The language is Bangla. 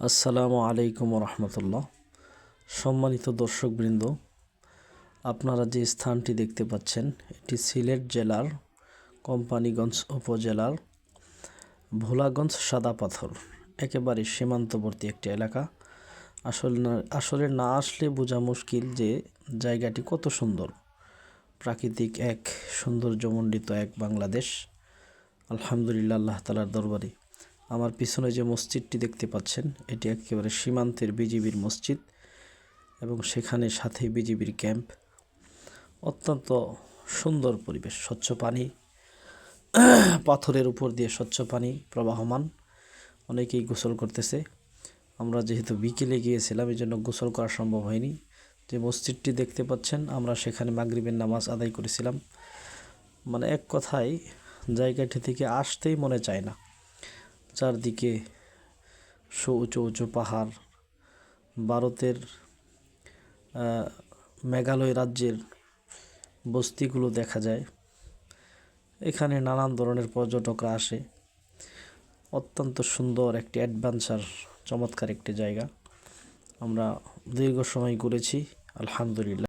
আসসালামু আলাইকুম রহমতুল্লাহ। সম্মানিত দর্শকবৃন্দ, আপনারা যে স্থানটি দেখতে পাচ্ছেন এটি সিলেট জেলার কোম্পানীগঞ্জ উপজেলার ভোলাগঞ্জ সাদা পাথর একেবারে সীমান্তবর্তী একটি এলাকা। আসলে না আসলে বোঝা মুশকিল যে জায়গাটি কত সুন্দর। প্রাকৃতিক এক সৌন্দর্যমণ্ডিত এক বাংলাদেশ। আলহামদুলিল্লাহ, আল্লাহ তাআলার দরবারে। আমার পিছনে যে মসজিদটি দেখতে পাচ্ছেন এটি একেবারে সীমান্তের বিজিবির মসজিদ এবং সেখানে সাথে বিজিবির ক্যাম্প। অত্যন্ত সুন্দর পরিবেশ, স্বচ্ছ পানি, পাথরের উপর দিয়ে স্বচ্ছ পানি প্রবাহমান। অনেকেই গোসল করতেছে। আমরা যেহেতু বিকেলে গিয়েছিলাম এই জন্য গোসল করা সম্ভব হয়নি। যে মসজিদটি দেখতে পাচ্ছেন আমরা সেখানে মাগরিবের নামাজ আদায় করেছিলাম। মানে এক কথায় জায়গাটি থেকে আসতেই মনে চায় না। চারদিকে উঁচু উঁচু পাহাড়, ভারতের মেঘালয় রাজ্যের বস্তিগুলো দেখা যায়। এখানে নানান ধরনের পর্যটকরা আসে। অত্যন্ত সুন্দর একটি অ্যাডভেঞ্চার, চমৎকার একটি জায়গা। আমরা দীর্ঘ সময় ঘুরেছি, আলহামদুলিল্লাহ।